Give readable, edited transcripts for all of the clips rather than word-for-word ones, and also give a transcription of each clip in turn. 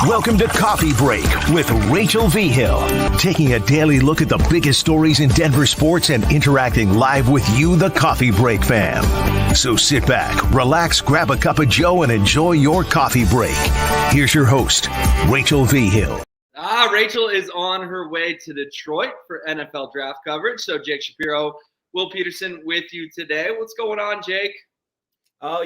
Welcome to Coffee Break with Rachel V. Hill, taking a daily look at the biggest stories in Denver sports and interacting live with you, the Coffee Break fam. So sit back, relax, grab a cup of joe, and enjoy your coffee break. Here's your host, Rachel V. Hill. Rachel is on her way to Detroit for NFL draft coverage. So Jake Shapiro, Will Peterson with you today. What's going on, Jake? Oh,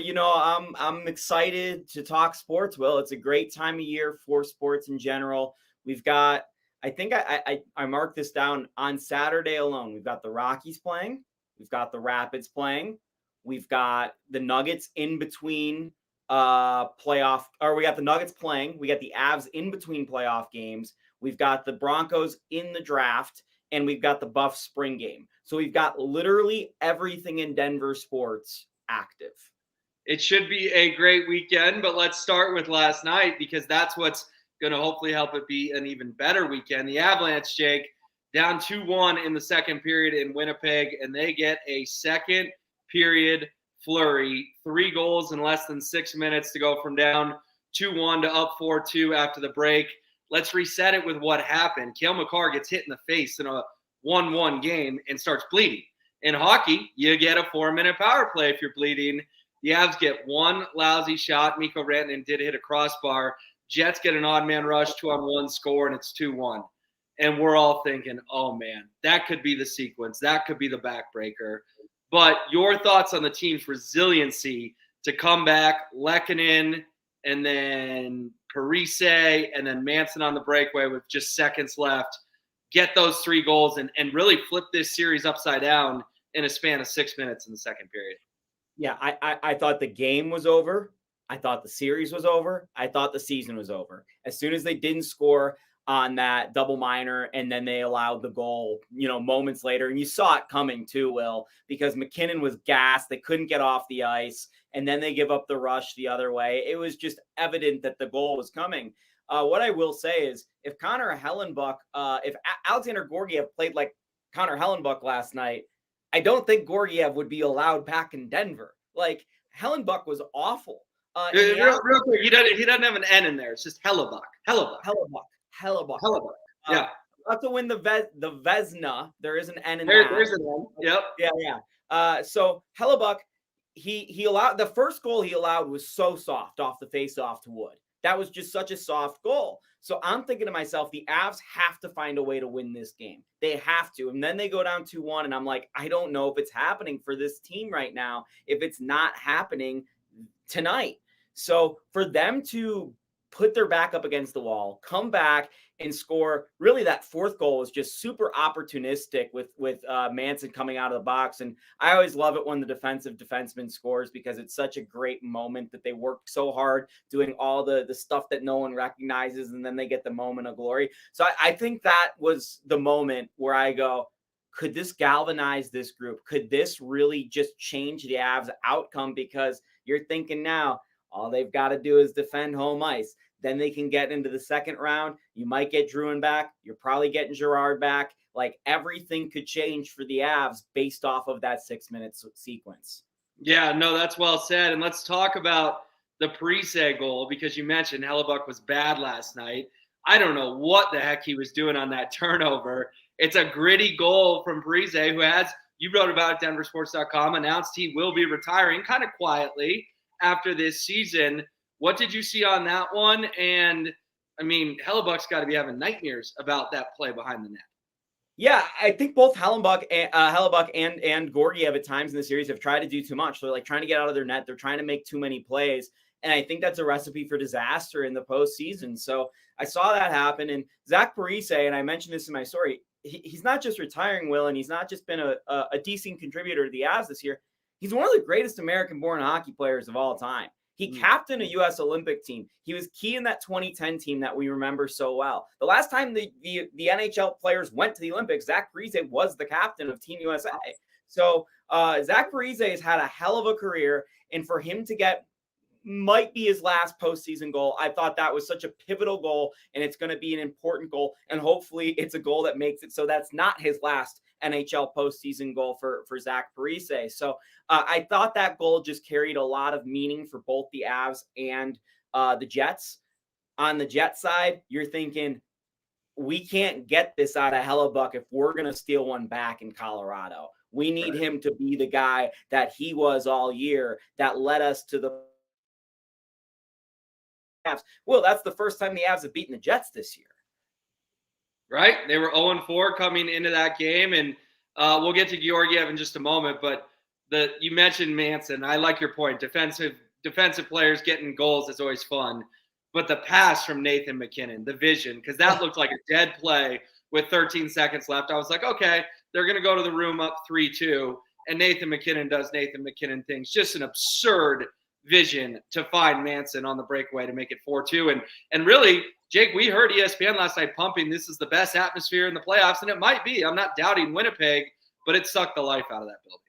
I'm excited to talk sports, Will. It's a great time of year for sports in general. We've got, I think I marked this down on Saturday alone. We've got the Rockies playing. We've got the Rapids playing. We've got the Nuggets in between we got the Nuggets playing. We got the Avs in between playoff games. We've got the Broncos in the draft, and we've got the Buffs spring game. So we've got literally everything in Denver sports active. It should be a great weekend, but let's start with last night because that's what's going to hopefully help it be an even better weekend. The Avalanche, Jake, down 2-1 in the second period in Winnipeg, and they get a second period flurry. 3 goals in less than 6 minutes to go from down 2-1 to up 4-2 after the break. Let's reset it with what happened. Cale Makar gets hit in the face in a 1-1 game and starts bleeding. In hockey, you get a 4-minute power play if you're bleeding. The Avs get one lousy shot. Mikko Rantanen did hit a crossbar. Jets get an odd man rush, 2-on-1 score, and it's 2-1. And we're all thinking, oh, man, that could be the sequence. That could be the backbreaker. But your thoughts on the team's resiliency to come back, Lehkonen, and then Parise, and then Manson on the breakaway with just seconds left, get those 3 goals and really flip this series upside down in a span of 6 minutes in the second period. Yeah, I thought the game was over. I thought the series was over. I thought the season was over. As soon as they didn't score on that double minor and then they allowed the goal, moments later. And you saw it coming too, Will, because McKinnon was gassed. They couldn't get off the ice. And then they give up the rush the other way. It was just evident that the goal was coming. What I will say is if Connor Hellenbuck, if Alexandar Georgiev played like Connor Hellenbuck last night, I don't think Georgiev would be allowed back in Denver. Like, Hellenbuck was awful. Real quick, he doesn't have an N in there. It's just Hellebuck. Hellebuck. Yeah. Not to win the Vezina. There is an N in there. There's an N. Yep. Yeah. So Hellebuck, he allowed the first goal he allowed was so soft off the face-off to Wood. That was just such a soft goal. So I'm thinking to myself, the Avs have to find a way to win this game. They have to. And then they go down 2-1, and I'm like, I don't know if it's happening for this team right now, if it's not happening tonight. So for them to put their back up against the wall, come back and score. Really, that fourth goal was just super opportunistic with Manson coming out of the box. And I always love it when the defensive defenseman scores because it's such a great moment that they work so hard doing all the stuff that no one recognizes, and then they get the moment of glory. So I think that was the moment where I go, could this galvanize this group? Could this really just change the Avs outcome? Because you're thinking now, all they've got to do is defend home ice. Then they can get into the second round. You might get Drouin back. You're probably getting Girard back. Like, everything could change for the Avs based off of that 6-minute sequence. Yeah, no, that's well said. And let's talk about the Parise goal because you mentioned Hellebuck was bad last night. I don't know what the heck he was doing on that turnover. It's a gritty goal from Parise, who has, you wrote about it at denversports.com, announced he will be retiring kind of quietly after this season. What did you see on that one? And, I mean, Hellebuck's got to be having nightmares about that play behind the net. Yeah, I think both Hellebuck and Georgiev at times in the series have tried to do too much. They're like trying to get out of their net. They're trying to make too many plays. And I think that's a recipe for disaster in the postseason. So I saw that happen. And Zach Parise, and I mentioned this in my story, he's not just retiring, Will, and he's not just been a decent contributor to the Avs this year. He's one of the greatest American-born hockey players of all time. He captained a U.S. Olympic team. He was key in that 2010 team that we remember so well. The last time the NHL players went to the Olympics, Zach Parise was the captain of Team USA. So Zach Parise has had a hell of a career, and for him to get might be his last postseason goal, I thought that was such a pivotal goal, and it's going to be an important goal, and hopefully it's a goal that makes it so that's not his last NHL postseason goal for Zach Parise. So I thought that goal just carried a lot of meaning for both the Avs and the Jets. On the Jet side, you're thinking, we can't get this out of Hellebuck if we're going to steal one back in Colorado. We need him to be the guy that he was all year that led us to the Avs. Well, that's the first time the Avs have beaten the Jets this year. Right? They were 0-4 coming into that game, and we'll get to Georgiev in just a moment, but you mentioned Manson. I like your point. Defensive players getting goals is always fun. But the pass from Nathan MacKinnon, the vision, because that looked like a dead play with 13 seconds left. I was like, okay, they're going to go to the room up 3-2, and Nathan MacKinnon does Nathan MacKinnon things. Just an absurd vision to find Manson on the breakaway to make it 4-2. And really, Jake, we heard ESPN last night pumping this is the best atmosphere in the playoffs, and it might be. I'm not doubting Winnipeg, but it sucked the life out of that building.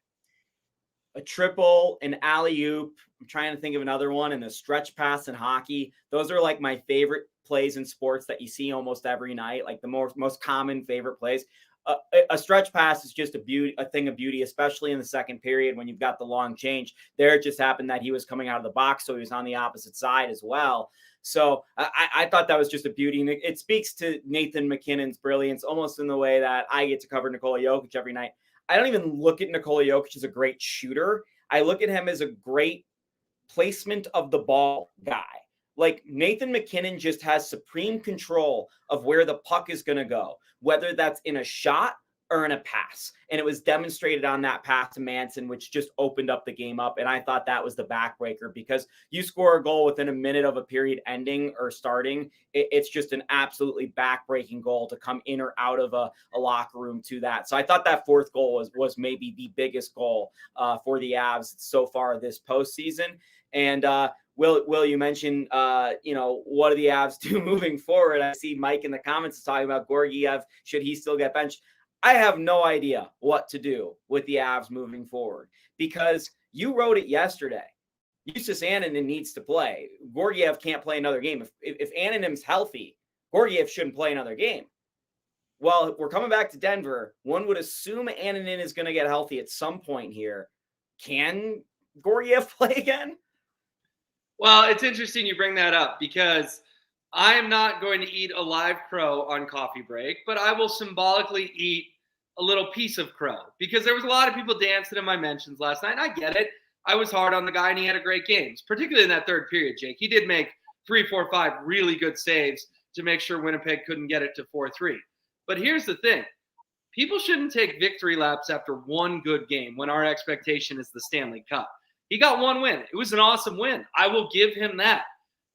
A triple, an alley-oop. I'm trying to think of another one, and a stretch pass in hockey. Those are like my favorite plays in sports that you see almost every night, like the most common favorite plays. A stretch pass is just a thing of beauty, especially in the second period when you've got the long change. There it just happened that he was coming out of the box, so he was on the opposite side as well. So I thought that was just a beauty. And it speaks to Nathan MacKinnon's brilliance almost in the way that I get to cover Nikola Jokic every night. I don't even look at Nikola Jokic as a great shooter. I look at him as a great placement of the ball guy. Like Nathan MacKinnon just has supreme control of where the puck is going to go, whether that's in a shot or in a pass. And it was demonstrated on that pass to Manson, which just opened up the game up. And I thought that was the backbreaker, because you score a goal within a minute of a period ending or starting. It's just an absolutely backbreaking goal to come in or out of a locker room to that. So I thought that fourth goal was maybe the biggest goal for the Avs so far this postseason. And Will, you mentioned, what do the Avs do moving forward? I see Mike in the comments is talking about Georgiev. Should he still get benched? I have no idea what to do with the Avs moving forward, because you wrote it yesterday. Justus Annunen needs to play. Georgiev can't play another game. If Annunen's healthy, Georgiev shouldn't play another game. Well, we're coming back to Denver. One would assume Annunen is going to get healthy at some point here. Can Georgiev play again? Well, it's interesting you bring that up, because I'm not going to eat a live crow on coffee break, but I will symbolically eat a little piece of crow, because there was a lot of people dancing in my mentions last night. And I get it. I was hard on the guy, and he had a great game, particularly in that third period, Jake. He did make 3, 4, 5 really good saves to make sure Winnipeg couldn't get it to 4-3. But here's the thing. People shouldn't take victory laps after one good game when our expectation is the Stanley Cup. He got one win. It was an awesome win. I will give him that.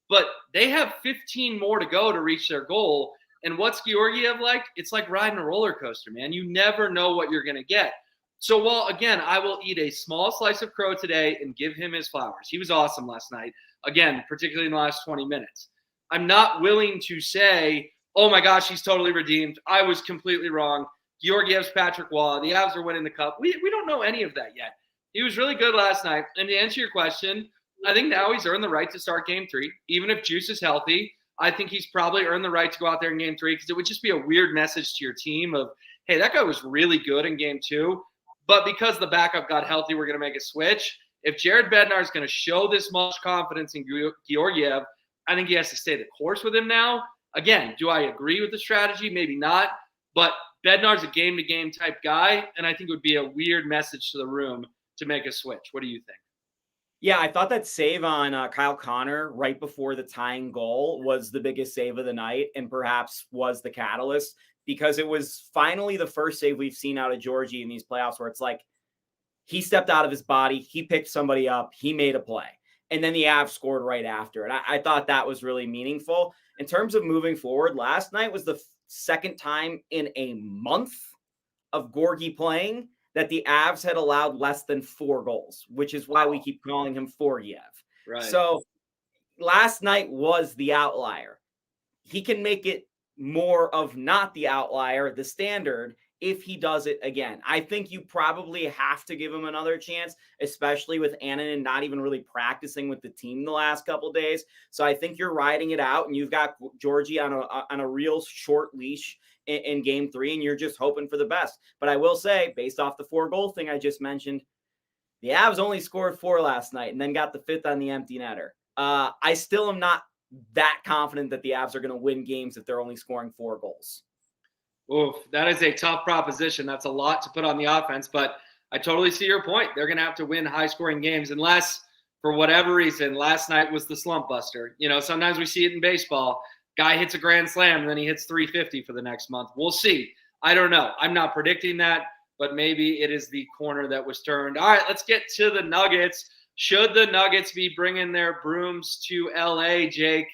But they have 15 more to go to reach their goal. And what's Georgiev like? It's like riding a roller coaster, man. You never know what you're going to get. So while, again, I will eat a small slice of crow today and give him his flowers. He was awesome last night. Again, particularly in the last 20 minutes. I'm not willing to say, oh my gosh, he's totally redeemed. I was completely wrong. Georgiev's Patrick Waugh. The Avs are winning the cup. We don't know any of that yet. He was really good last night. And to answer your question, I think now he's earned the right to start game 3. Even if Juice is healthy, I think he's probably earned the right to go out there in game 3, because it would just be a weird message to your team of, hey, that guy was really good in game 2, but because the backup got healthy, we're going to make a switch. If Jared Bednar is going to show this much confidence in Georgiev, I think he has to stay the course with him now. Again, do I agree with the strategy? Maybe not, but Bednar's a game-to-game type guy, and I think it would be a weird message to the room to make a switch. What do you think? Yeah, I thought that save on Kyle Connor right before the tying goal was the biggest save of the night, and perhaps was the catalyst, because it was finally the first save we've seen out of Georgie in these playoffs where it's like he stepped out of his body, he picked somebody up, he made a play, and then the Avs scored right after. And I thought that was really meaningful. In terms of moving forward, last night was the second time in a month of Georgie playing that the Avs had allowed less than 4 goals, which is why we keep calling him Georgiev. Right. So last night was the outlier. He can make it more of not the outlier, the standard, if he does it again. I think you probably have to give him another chance, especially with Annunen not even really practicing with the team the last couple of days. So I think you're riding it out, and you've got Georgie on a real short leash in game 3, and you're just hoping for the best. But I will say, based off the 4-goal thing I just mentioned, the Avs only scored 4 last night and then got the 5th on the empty netter. I still am not that confident that the Avs are going to win games if they're only scoring 4 goals. Oof, that is a tough proposition. That's a lot to put on the offense, but I totally see your point. They're going to have to win high-scoring games unless, for whatever reason, last night was the slump buster. Sometimes we see it in baseball. Guy hits a grand slam, and then he hits 350 for the next month. We'll see. I don't know. I'm not predicting that, but maybe it is the corner that was turned. All right, let's get to the Nuggets. Should the Nuggets be bringing their brooms to L.A., Jake?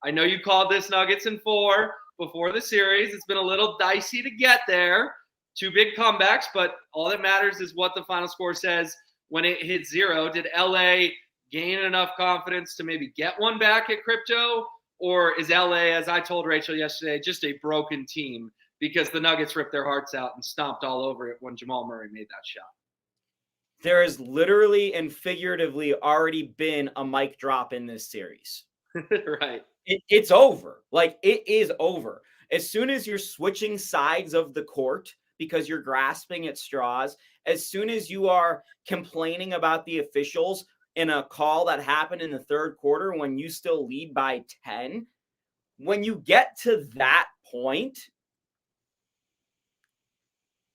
I know you called this Nuggets in 4 before the series. It's been a little dicey to get there. 2 big comebacks, but all that matters is what the final score says when it hits 0. Did LA gain enough confidence to maybe get one back at Crypto? Or is LA, as I told Rachel yesterday, just a broken team because the Nuggets ripped their hearts out and stomped all over it when Jamal Murray made that shot? There has literally and figuratively already been a mic drop in this series. Right. It's over. Like, it is over. As soon as you're switching sides of the court because you're grasping at straws, as soon as you are complaining about the officials in a call that happened in the third quarter when you still lead by 10, when you get to that point,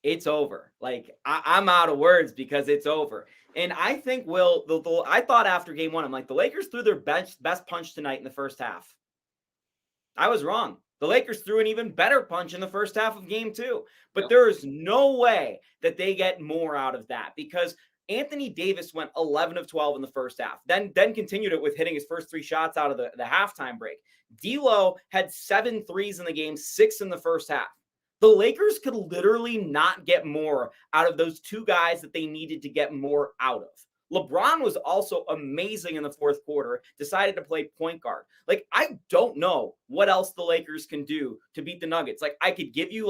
it's over. Like, I'm out of words because it's over. And I think, I thought after game 1, I'm like, the Lakers threw their best punch tonight in the first half. I was wrong. The Lakers threw an even better punch in the first half of game 2. But there is no way that they get more out of that because Anthony Davis went 11 of 12 in the first half, then continued it with hitting his first 3 shots out of the halftime break. D'Lo had 7 threes in the game, 6 in the first half. The Lakers could literally not get more out of those 2 guys that they needed to get more out of. LeBron was also amazing in the fourth quarter, decided to play point guard. Like, I don't know what else the Lakers can do to beat the Nuggets. Like, I could give you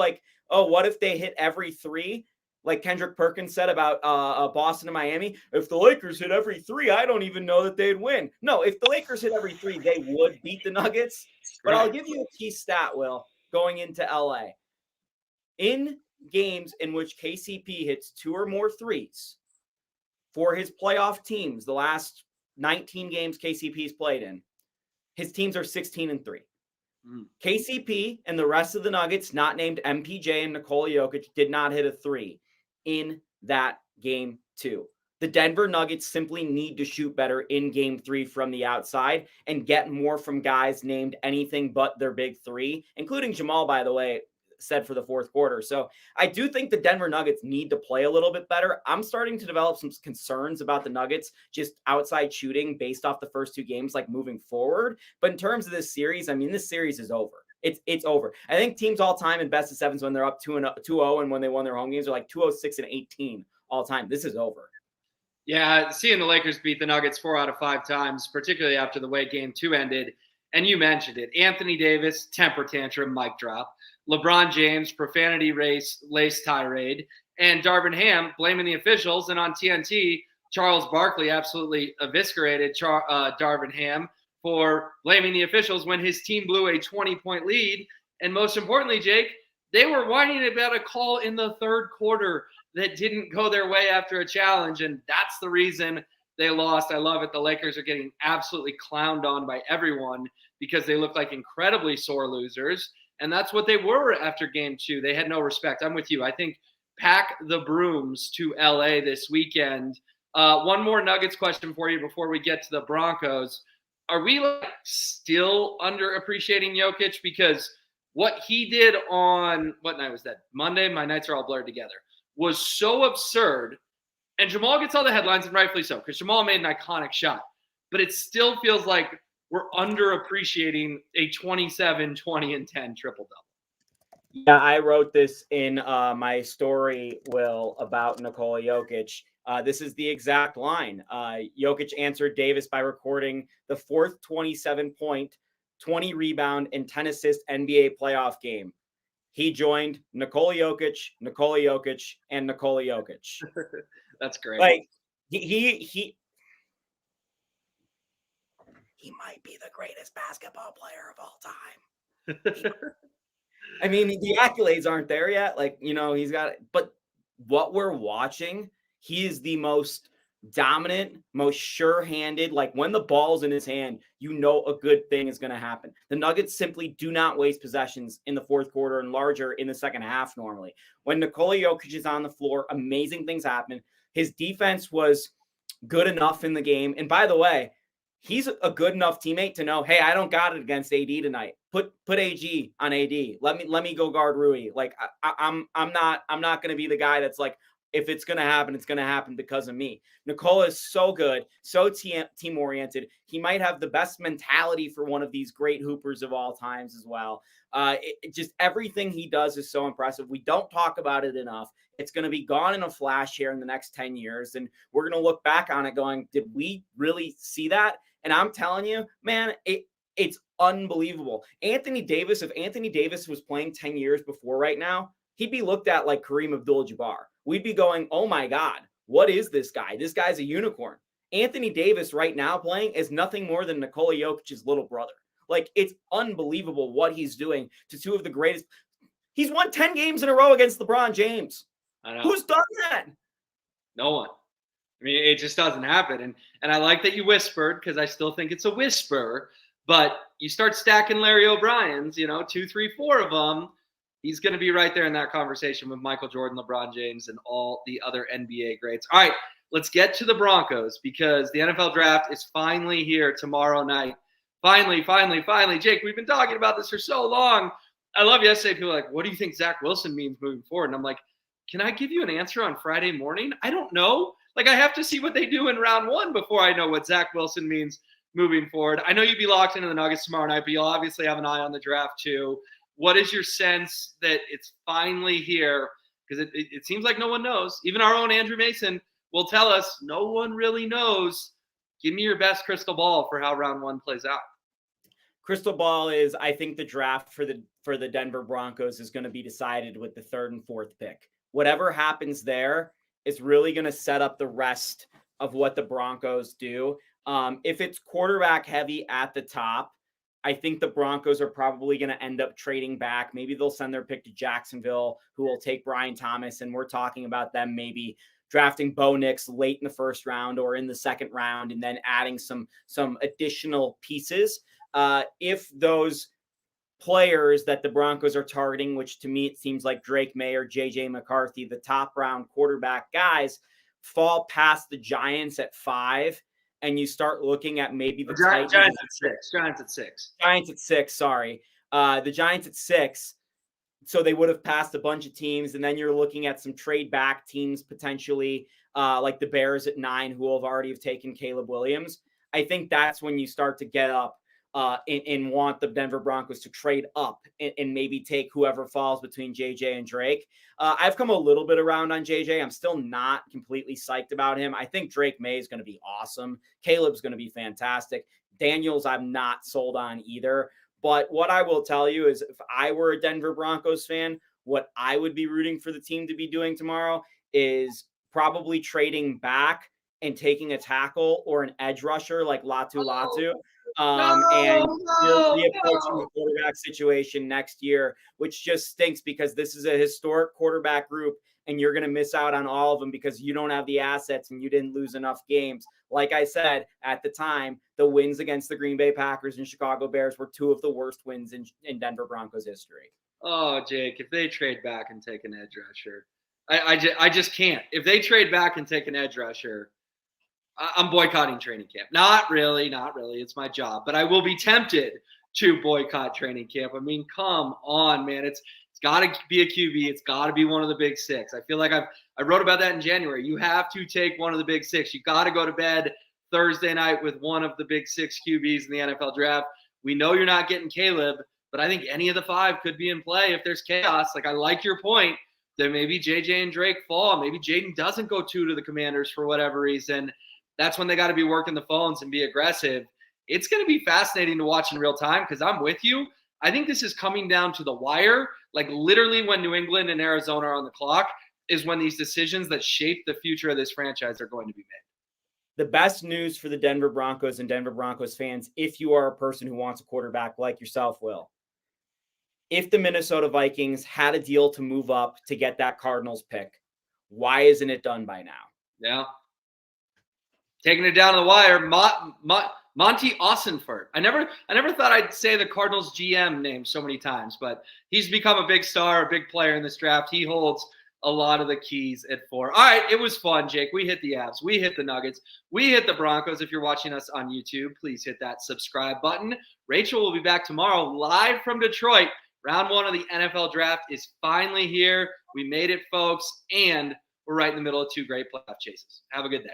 what if they hit every 3? Like Kendrick Perkins said about Boston and Miami, if the Lakers hit every 3, I don't even know that they'd win. No, if the Lakers hit every 3, they would beat the Nuggets. But I'll give you a key stat, Will, going into LA. In games in which KCP hits 2 or more threes for his playoff teams, the last 19 games KCP's played in, his teams are 16-3. KCP and the rest of the Nuggets, not named MPJ and Nikola Jokic, did not hit a 3 in that game 2. The Denver Nuggets simply need to shoot better in game 3 from the outside and get more from guys named anything but their big 3, including Jamal, by the way, said for the fourth quarter. So I do think the Denver Nuggets need to play a little bit better. I'm starting to develop some concerns about the Nuggets just outside shooting based off the first 2 games, like moving forward. But in terms of this series, I mean, this series is over. It's over. I think teams all time in best of 7s when they're up 2-0 and when they won their home games are like 206-18 all time. This is over. Yeah, seeing the Lakers beat the Nuggets 4 out of 5 times, particularly after the way game 2 ended. And you mentioned it. Anthony Davis, temper tantrum, mic drop. LeBron James, profanity lace tirade. And Darvin Ham blaming the officials. And on TNT, Charles Barkley absolutely eviscerated Darvin Ham for blaming the officials when his team blew a 20-point lead. And most importantly, Jake, they were whining about a call in the third quarter that didn't go their way after a challenge. And that's the reason they lost. I love it. The Lakers are getting absolutely clowned on by everyone because they look like incredibly sore losers. And that's what they were after game 2. They had no respect. I'm with you. I think pack the brooms to LA this weekend. One more Nuggets question for you before we get to the Broncos. Are we still underappreciating Jokic? Because what he did on, what night was that? Monday? My nights are all blurred together. Was so absurd. And Jamal gets all the headlines, and rightfully so, because Jamal made an iconic shot. But it still feels like we're underappreciating a 27, 20, and 10 triple-double. Yeah, I wrote this in my story, Will, about Nikola Jokic. This is the exact line. Jokic answered Davis by recording the 4th 27-point, 20-rebound, and 10-assist NBA playoff game. He joined Nikola Jokic, and Nikola Jokic. That's great. Like, he might be the greatest basketball player of all time. I mean, the accolades aren't there yet. Like, he's got it. But what we're watching, he is the most dominant, most sure-handed. Like when the ball's in his hand, you know a good thing is going to happen. The Nuggets simply do not waste possessions in the fourth quarter and larger in the second half normally. When Nikola Jokic is on the floor, amazing things happen. His defense was good enough in the game. And by the way, he's a good enough teammate to know, hey, I don't got it against AD tonight. Put AG on AD. Let me go guard Rui. Like I'm not going to be the guy that's like, if it's going to happen, it's going to happen because of me. Nikola is so good, so team-oriented. He might have the best mentality for one of these great hoopers of all times as well. Just everything he does is so impressive. We don't talk about it enough. It's going to be gone in a flash here in the next 10 years. And we're going to look back on it going, did we really see that? And I'm telling you, man, it's unbelievable. Anthony Davis, if Anthony Davis was playing 10 years before right now, he'd be looked at like Kareem Abdul-Jabbar. We'd be going, oh my God, what is this guy? This guy's a unicorn. Anthony Davis right now playing is nothing more than Nikola Jokic's little brother. Like, it's unbelievable what he's doing to two of the greatest. He's won 10 games in a row against LeBron James. I know. Who's done that? No one. I mean, it just doesn't happen. And I like that you whispered because I still think it's a whisper. But you start stacking Larry O'Brien's, 2, 3, 4 of them. He's going to be right there in that conversation with Michael Jordan, LeBron James, and all the other NBA greats. All right, let's get to the Broncos because the NFL draft is finally here tomorrow night. Finally. Jake, we've been talking about this for so long. I love yesterday. People are like, what do you think Zach Wilson means moving forward? And I'm like, can I give you an answer on Friday morning? I don't know. Like, I have to see what they do in round one before I know what Zach Wilson means moving forward. I know you'd be locked into the Nuggets tomorrow night, but you'll obviously have an eye on the draft too. What is your sense that it's finally here? Because it seems like no one knows. Even our own Andrew Mason will tell us no one really knows. Give me your best crystal ball for how round one plays out. Crystal ball is, I think the draft for the Denver Broncos is going to be decided with the 3rd and 4th pick. Whatever happens there is really going to set up the rest of what the Broncos do. If it's quarterback heavy at the top, I think the Broncos are probably going to end up trading back. Maybe they'll send their pick to Jacksonville, who will take Brian Thomas. And we're talking about them maybe drafting Bo Nix late in the 1st round or in the 2nd round, and then adding some additional pieces. If those players that the Broncos are targeting, which to me it seems like Drake May or JJ McCarthy, the top round quarterback guys, fall past the Giants at 5, and you start looking at maybe the Giants at 6. Sorry. The Giants at 6. So they would have passed a bunch of teams. And then you're looking at some trade back teams potentially, like the Bears at 9, who have already taken Caleb Williams. I think that's when you start to get up and want the Denver Broncos to trade up and maybe take whoever falls between JJ and Drake. I've come a little bit around on JJ. I'm still not completely psyched about him. I think Drake May is going to be awesome. Caleb's going to be fantastic. Daniels, I'm not sold on either. But what I will tell you is if I were a Denver Broncos fan, what I would be rooting for the team to be doing tomorrow is probably trading back and taking a tackle or an edge rusher like Latu. And reapproaching the quarterback situation next year, which just stinks because this is a historic quarterback group and you're going to miss out on all of them because you don't have the assets and you didn't lose enough games. Like I said, at the time, the wins against the Green Bay Packers and Chicago Bears were 2 of the worst wins in Denver Broncos history. Oh, Jake, if they trade back and take an edge rusher, I just can't. If they trade back and take an edge rusher, I'm boycotting training camp. Not really. It's my job. But I will be tempted to boycott training camp. I mean, come on, man. It's got to be a QB. It's got to be one of the big 6. I feel like I wrote about that in January. You have to take one of the big 6. You got to go to bed Thursday night with one of the big 6 QBs in the NFL draft. We know you're not getting Caleb, but I think any of the 5 could be in play if there's chaos. Like, I like your point that maybe JJ and Drake fall. Maybe Jaden doesn't go 2 to the Commanders for whatever reason. That's when they got to be working the phones and be aggressive. It's going to be fascinating to watch in real time because I'm with you. I think this is coming down to the wire. Like literally when New England and Arizona are on the clock is when these decisions that shape the future of this franchise are going to be made. The best news for the Denver Broncos and Denver Broncos fans, if you are a person who wants a quarterback like yourself, Will, if the Minnesota Vikings had a deal to move up to get that Cardinals pick, why isn't it done by now? Yeah. Taking it down to the wire, Monty Ossenfort. I never thought I'd say the Cardinals GM name so many times, but he's become a big star, a big player in this draft. He holds a lot of the keys at 4. All right, it was fun, Jake. We hit the Avs. We hit the Nuggets. We hit the Broncos. If you're watching us on YouTube, please hit that subscribe button. Rachel will be back tomorrow live from Detroit. Round 1 of the NFL draft is finally here. We made it, folks, and we're right in the middle of 2 great playoff chases. Have a good day.